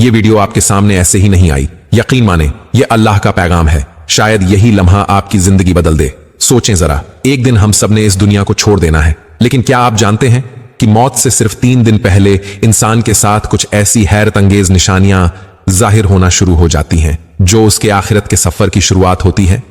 ये वीडियो आपके सामने ऐसे ही नहीं आई। यकीन माने ये अल्लाह का पैगाम है। शायद यही लम्हा आपकी जिंदगी बदल दे। सोचें जरा, एक दिन हम सब ने इस दुनिया को छोड़ देना है, लेकिन क्या आप जानते हैं कि मौत से सिर्फ 3 दिन पहले इंसान के साथ कुछ ऐसी हैरत अंगेज निशानियां जाहिर होना शुरू हो जाती हैं जो उसके आखिरत के सफर की शुरुआत होती है।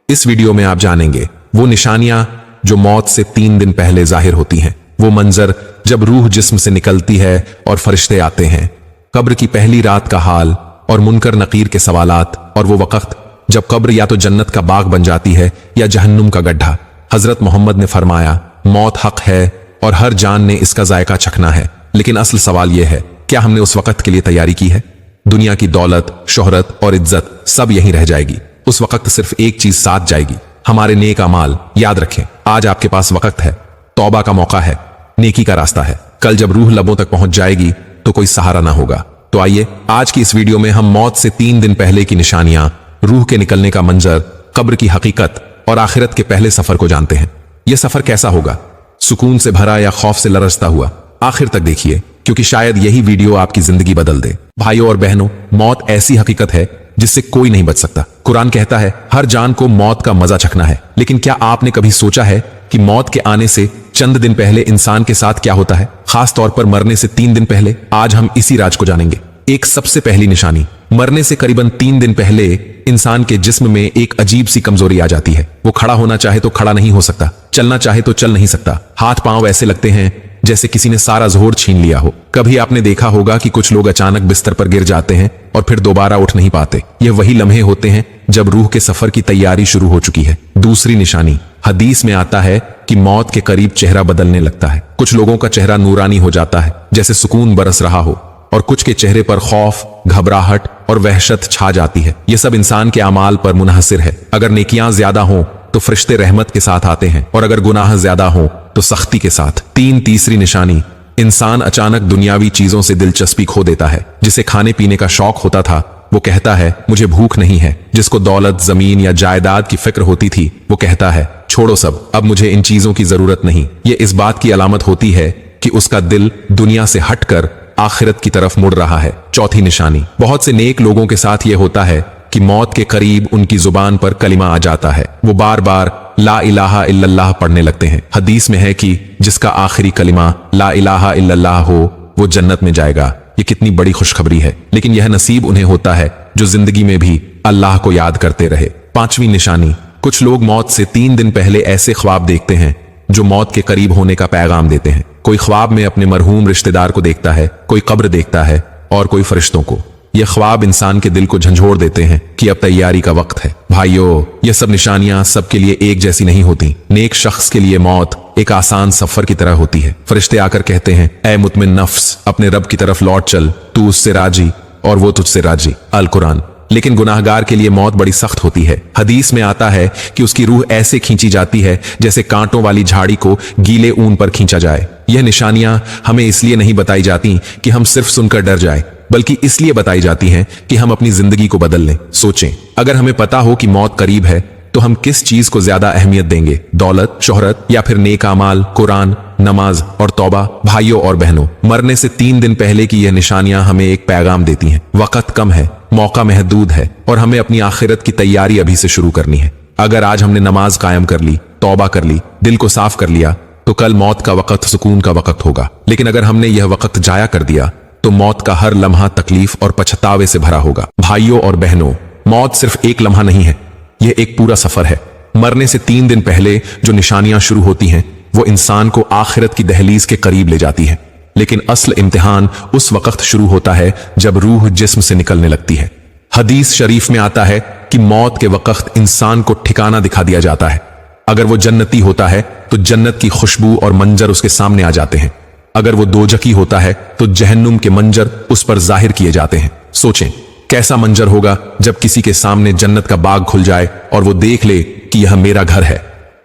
इस वीडियो में आप जानेंगे वो निशानियां जो मौत से 3 दिन पहले जाहिर होती हैं, वो मंजर जब रूह जिस्म से निकलती है और फरिश्ते आते हैं, कब्र की पहली रात का हाल और मुनकर नकीर के सवालात, और वो वक्त जब कब्र या तो जन्नत का बाग बन जाती है या जहन्नुम का गड्ढा। हजरत मोहम्मद ने फरमाया, मौत हक है और हर जान ने इसका जायका चखना है, लेकिन असल सवाल यह है, क्या हमने उस वक्त के लिए तैयारी की है? दुनिया की दौलत, शोहरत और इज्जत सब यहीं रह जाएगी। उस वक्त सिर्फ एक चीज साथ जाएगी, हमारे नेक अमाल। याद रखें, आज आपके पास वक्त है, तौबा का मौका है, नेकी का रास्ता है। कल जब रूह लबों तक पहुंच जाएगी तो कोई सहारा ना होगा। तो आइए आज की इस वीडियो में हम मौत से 3 दिन पहले की निशानियां, रूह के निकलने का मंजर, कब्र की हकीकत और आखिरत के पहले सफर को जानते हैं। यह सफर कैसा होगा? सुकून से भरा या खौफ से लरसता हुआ? आखिर तक देखिए, क्योंकि शायद यही वीडियो आपकी जिंदगी बदल दे। भाइयों और बहनों, मौत ऐसी हकीकत है जिससे कोई नहीं बच सकता। कुरान कहता है, हर जान को मौत का मजा चखना है। लेकिन क्या आपने कभी सोचा है कि मौत के आने से चंद दिन पहले इंसान के साथ क्या होता है, खास तौर पर मरने से 3 दिन पहले? आज हम इसी राज को जानेंगे। एक सबसे पहली निशानी, मरने से करीबन 3 दिन पहले इंसान के जिस्म में एक अजीब सी कमजोरी आ जाती है। वो खड़ा होना चाहे तो खड़ा नहीं हो सकता, चलना चाहे तो चल नहीं सकता। हाथ पांव ऐसे लगते हैं जैसे किसी ने सारा जोर छीन लिया हो। कभी आपने देखा होगा कि कुछ लोग अचानक बिस्तर पर गिर जाते हैं और फिर दोबारा उठ नहीं पाते। ये वही लम्हे होते हैं जब रूह के सफर की तैयारी शुरू हो चुकी है। दूसरी निशानी, हदीस में आता है कि मौत के करीब चेहरा बदलने लगता है। कुछ लोगों का चेहरा नूरानी हो जाता है, जैसे सुकून बरस रहा हो, और कुछ के चेहरे पर खौफ, घबराहट और वहशत छा जाती है। यह सब इंसान के अमाल पर मुनहसिर है। अगर नेकियां ज्यादा हों तो फरिश्ते रहमत के साथ आते हैं, और अगर गुनाह ज्यादा हों तो सख्ती के साथ। तीसरी निशानी, इंसान अचानक दुनियावी चीजों से दिलचस्पी खो देता है। जिसे खाने पीने का शौक होता था वो कहता है, मुझे भूख नहीं है। जिसको दौलत, जमीन या जायदाद की फिक्र होती थी वो कहता है, छोड़ो सब, अब मुझे इन चीजों की जरूरत नहीं। ये इस बात की अलामत होती है कि उसका दिल दुनिया से हटकर आखिरत की तरफ मुड़ रहा है। चौथी निशानी, बहुत से नेक लोगों के साथ ये होता है कि मौत के करीब उनकी जुबान पर कलिमा आ जाता है। वो बार बार ला इलाहा इल्लल्लाह पढ़ने लगते हैं। हदीस में है कि जिसका आखिरी कलिमा ला इलाहा इल्लल्लाह हो वो जन्नत में जाएगा। ये कितनी बड़ी खुशखबरी है, लेकिन यह नसीब उन्हें होता है जो जिंदगी में भी अल्लाह को याद करते रहे। पांचवी निशानी, कुछ लोग मौत से 3 दिन पहले ऐसे ख्वाब देखते हैं जो मौत के करीब होने का पैगाम देते हैं। कोई ख्वाब में अपने मरहूम रिश्तेदार को देखता है, कोई कब्र देखता है और कोई फरिश्तों को। यह ख्वाब इंसान के दिल को झंझोड़ देते हैं कि अब तैयारी का वक्त है। भाइयों, यह सब निशानियां सबके लिए एक जैसी नहीं होती। नेक शख्स के लिए मौत एक आसान सफर की तरह होती है। फरिश्ते आकर कहते हैं, ऐ मुतमिन नफ्स, अपने रब की तरफ लौट चल, तू उससे राजी और वो तुझसे राजी। अल कुरान। लेकिन गुनाहगार के लिए मौत बड़ी सख्त होती है। हदीस में आता है कि उसकी रूह ऐसे खींची जाती है जैसे कांटों वाली झाड़ी को गीले ऊन पर खींचा जाए। यह निशानियां हमें इसलिए नहीं बताई जाती कि हम सिर्फ सुनकर डर जाएं, बल्कि इसलिए बताई जाती हैं कि हम अपनी जिंदगी को बदल लें। सोचें, अगर हमें पता हो कि मौत करीब है तो हम किस चीज को ज्यादा अहमियत देंगे? दौलत, शोहरत या फिर नेक अमाल, कुरान, नमाज और तौबा? भाइयों और बहनों, मरने से 3 दिन पहले की यह निशानियां हमें एक पैगाम देती हैं। वक्त कम है, मौका महदूद है और हमें अपनी आखिरत की तैयारी अभी से शुरू करनी है। अगर आज हमने नमाज कायम कर ली, तौबा कर ली, दिल को साफ कर लिया, तो कल मौत का वक्त सुकून का वक्त होगा। लेकिन अगर हमने यह वक्त जाया कर दिया तो मौत का हर लम्हा तकलीफ और पछतावे से भरा होगा। भाइयों और बहनों, मौत सिर्फ एक लम्हा नहीं है, यह एक पूरा सफर है। मरने से 3 दिन पहले जो निशानियां शुरू होती हैं वो इंसान को आखिरत की दहलीज के करीब ले जाती है। लेकिन असल इम्तिहान उस वक्त शुरू होता है जब रूह जिस्म से निकलने लगती है। हदीस शरीफ में आता है कि मौत के वक्त इंसान को ठिकाना दिखा दिया जाता है। अगर वो जन्नती होता है तो जन्नत की खुशबू और मंजर उसके सामने आ जाते हैं। अगर वो दोजखी होता है तो जहन्नुम के मंजर उस पर जाहिर किए जाते हैं। सोचें, कैसा मंजर होगा जब किसी के सामने जन्नत का बाग खुल जाए और वो देख ले कि यह मेरा घर है,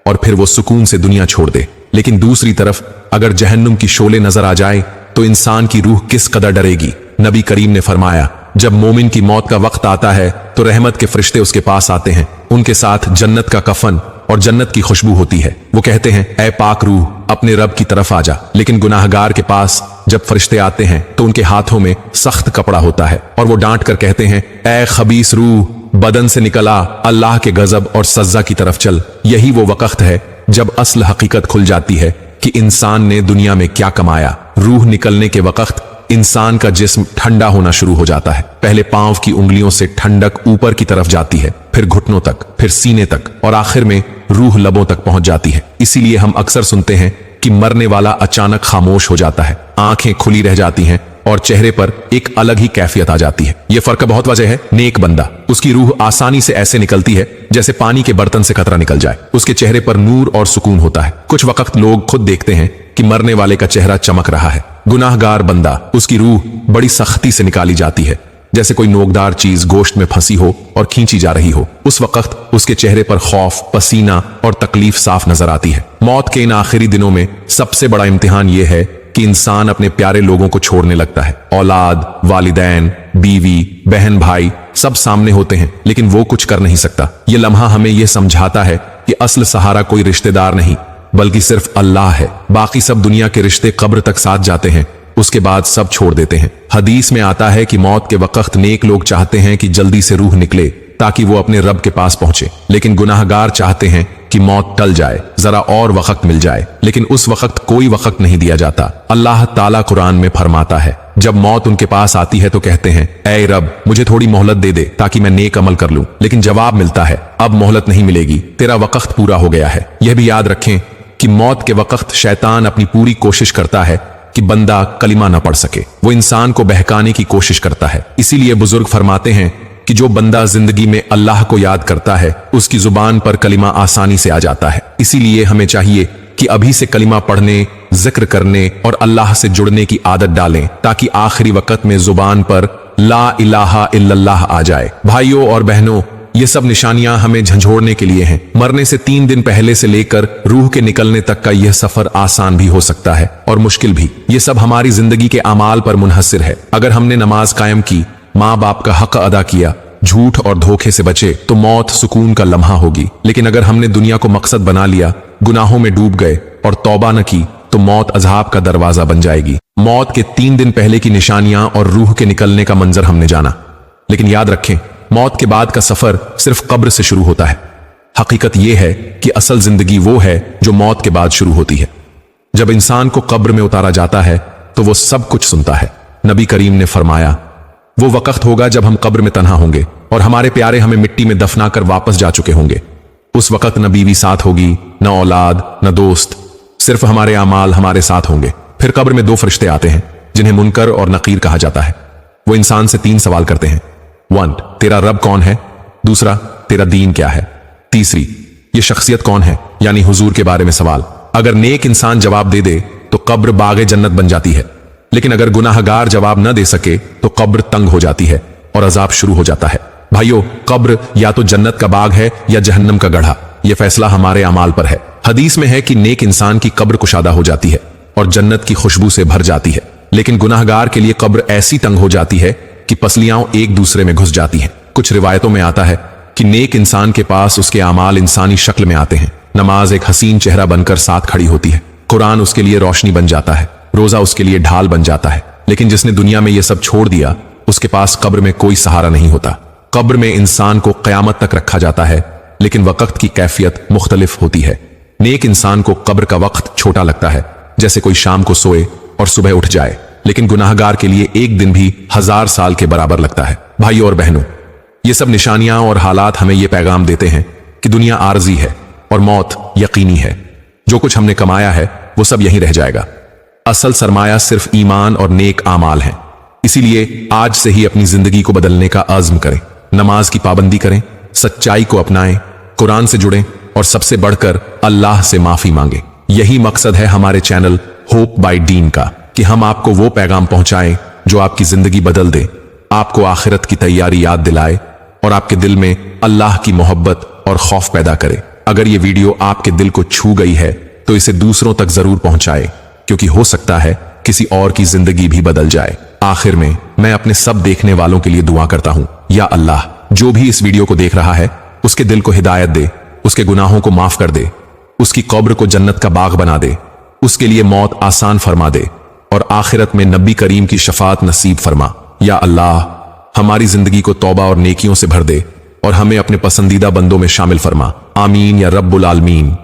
और फिर वो सुकून से दुनिया छोड़ दे। लेकिन दूसरी तरफ अगर जहन्नुम की शोले नजर आ जाए तो इंसान की रूह किस कदर डरेगी। नबी करीम ने फरमाया, जब मोमिन की मौत का वक्त आता है तो रहमत के फरिश्ते उसके पास आते हैं। उनके साथ जन्नत का कफन और जन्नत की खुशबू होती है। वो कहते हैं, ऐ पाक रूह, अपने रब की तरफ आ जा। लेकिन गुनाहगार के पास जब फरिश्ते आते हैं तो उनके हाथों में सख्त कपड़ा होता है और वो डांट कर कहते हैं, ऐ खबीस रूह, बदन से निकला, अल्लाह के गजब और सज्जा की तरफ चल। यही वो वक्त है जब असल हकीकत खुल जाती है कि इंसान ने दुनिया में क्या कमाया। रूह निकलने के वक्त इंसान का जिस्म ठंडा होना शुरू हो जाता है। पहले पांव की उंगलियों से ठंडक ऊपर की तरफ जाती है, फिर घुटनों तक, फिर सीने तक और आखिर में रूह लबों तक पहुंच जाती है। इसीलिए हम अक्सर सुनते हैं कि मरने वाला अचानक खामोश हो जाता है, आंखें खुली रह जाती हैं और चेहरे पर एक अलग ही कैफियत आ जाती है। यह फर्क बहुत वजह है। नेक बंदा, उसकी रूह आसानी से ऐसे निकलती है जैसे पानी के बर्तन से कतरा निकल जाए। उसके चेहरे पर नूर और सुकून होता है। कुछ वक्त लोग खुद देखते हैं कि मरने वाले का चेहरा चमक रहा है। गुनाहगार बंदा, उसकी रूह बड़ी सख्ती से निकाली जाती है, जैसे कोई नोकदार चीज गोश्त में फंसी हो और खींची जा रही हो। उस वक्त उसके चेहरे पर खौफ, पसीना और तकलीफ साफ नजर आती है। मौत के इन आखिरी दिनों में सबसे बड़ा इम्तिहान यह है कि इंसान अपने प्यारे लोगों को छोड़ने लगता है। औलाद, वालिदैन, बीवी, बहन, भाई सब सामने होते हैं, लेकिन वो कुछ कर नहीं सकता। ये लम्हा हमें यह समझाता है कि असल सहारा कोई रिश्तेदार नहीं, बल्कि सिर्फ अल्लाह है। बाकी सब दुनिया के रिश्ते कब्र तक साथ जाते हैं, उसके बाद सब छोड़ देते हैं। हदीस में आता है कि मौत के वक्त नेक लोग चाहते हैं कि जल्दी से रूह निकले ताकि वो अपने रब के पास पहुंचे, लेकिन गुनाहगार चाहते हैं कि मौत टल जाए, जरा और वक्त मिल जाए, लेकिन उस वक्त कोई वक्त नहीं दिया जाता। अल्लाह ताला कुरान में फरमाता है, जब मौत उनके पास आती है तो कहते हैं, ऐ रब, मुझे थोड़ी मोहलत दे दे ताकि मैं नेक अमल कर लूं। लेकिन जवाब मिलता है, अब मोहलत नहीं मिलेगी, तेरा वक्त पूरा हो गया है। यह भी याद रखें कि मौत के वक्त शैतान अपनी पूरी कोशिश करता है कि बंदा कलिमा न पढ़ सके। वो इंसान को बहकाने की कोशिश करता है। इसीलिए बुजुर्ग फरमाते हैं कि जो बंदा जिंदगी में अल्लाह को याद करता है, उसकी जुबान पर कलिमा आसानी से आ जाता है। इसीलिए हमें चाहिए कि अभी से कलिमा पढ़ने, जिक्र करने और अल्लाह से जुड़ने की आदत डालें, ताकि आखिरी वक्त में जुबान पर ला इलाहा इल्लल्लाह आ जाए। भाइयों और बहनों, ये सब निशानियां हमें झंझोड़ने के लिए हैं। मरने से 3 दिन पहले से लेकर रूह के निकलने तक का यह सफर आसान भी हो सकता है और मुश्किल भी। ये सब हमारी जिंदगी के अमाल पर मुनहसिर है। अगर हमने नमाज कायम की, माँ बाप का हक अदा किया, झूठ और धोखे से बचे, तो मौत सुकून का लम्हा होगी। लेकिन अगर हमने दुनिया को मकसद बना लिया, गुनाहों में डूब गए और तौबा न की, तो मौत अज़ाब का दरवाजा बन जाएगी। मौत के 3 दिन पहले की निशानियां और रूह के निकलने का मंजर हमने जाना, लेकिन याद रखें, मौत के बाद का सफर सिर्फ कब्र से शुरू होता है। हकीकत यह है कि असल जिंदगी वो है जो मौत के बाद शुरू होती है। जब इंसान को कब्र में उतारा जाता है तो वो सब कुछ सुनता है। नबी करीम ने फरमाया, वो वक्त होगा जब हम कब्र में तन्हा होंगे और हमारे प्यारे हमें मिट्टी में दफना कर वापस जा चुके होंगे। उस वक्त न बीवी साथ होगी, न औलाद, न दोस्त, सिर्फ हमारे अमाल हमारे साथ होंगे। फिर कब्र में 2 फरिश्ते आते हैं जिन्हें मुनकर और नकीर कहा जाता है। वो इंसान से 3 सवाल करते हैं। 1, तेरा रब कौन है? दूसरा, तेरा दीन क्या है? तीसरी, ये शख्सियत कौन है, यानी हुजूर के बारे में सवाल। अगर नेक इंसान जवाब दे दे तो कब्र बागे जन्नत बन जाती है, लेकिन अगर गुनाहगार जवाब न दे सके तो कब्र तंग हो जाती है और अजाब शुरू हो जाता है। भाइयों, कब्र या तो जन्नत का बाग है या जहन्नम का गढ़ा। यह फैसला हमारे अमाल पर है। हदीस में है कि नेक इंसान की कब्र कुशादा हो जाती है और जन्नत की खुशबू से भर जाती है, लेकिन गुनाहगार के लिए कब्र ऐसी तंग हो जाती है कि पसलियां एक दूसरे में घुस जाती हैं। कुछ रिवायतों में आता है कि नेक इंसान के पास उसके अमाल इंसानी शक्ल में आते हैं। नमाज एक हसीन चेहरा बनकर साथ खड़ी होती है, कुरान उसके लिए रोशनी बन जाता है, रोजा उसके लिए ढाल बन जाता है। लेकिन जिसने दुनिया में यह सब छोड़ दिया, उसके पास कब्र में कोई सहारा नहीं होता। कब्र में इंसान को क़यामत तक रखा जाता है, लेकिन वक्त की कैफियत मुख्तलिफ होती है। नेक इंसान को कब्र का वक्त छोटा लगता है, जैसे कोई शाम को सोए और सुबह उठ जाए, लेकिन गुनाहगार के लिए एक दिन भी 1000 साल के बराबर लगता है। भाइयों और बहनों, ये सब निशानियां और हालात हमें यह पैगाम देते हैं कि दुनिया आरजी है और मौत यकीनी है। जो कुछ हमने कमाया है वो सब यहीं रह जाएगा। असल सरमाया सिर्फ ईमान और नेक आमाल हैं। इसीलिए आज से ही अपनी जिंदगी को बदलने का आज़म करें, नमाज की पाबंदी करें, सच्चाई को अपनाएं, कुरान से जुड़ें और सबसे बढ़कर अल्लाह से माफी मांगें। यही मकसद है हमारे चैनल होप बाय डीन का, कि हम आपको वो पैगाम पहुंचाएं जो आपकी जिंदगी बदल दे, आपको आखिरत की तैयारी याद दिलाए और आपके दिल में अल्लाह की मोहब्बत और खौफ पैदा करे। अगर ये वीडियो आपके दिल को छू गई है तो इसे दूसरों तक जरूर पहुंचाए, क्योंकि हो सकता है किसी और की जिंदगी भी बदल जाए। आखिर में मैं अपने सब देखने वालों के लिए दुआ करता हूं, या अल्लाह, जो भी इस वीडियो को देख रहा है उसके दिल को हिदायत दे, उसके गुनाहों को माफ कर दे, उसकी कब्र को जन्नत का बाग बना दे, उसके लिए मौत आसान फरमा दे और आखिरत में नबी करीम की शफात नसीब फरमा। या अल्लाह, हमारी जिंदगी को तौबा और नेकियों से भर दे और हमें अपने पसंदीदा बंदों में शामिल फरमा। आमीन या रब्बुल आलमीन।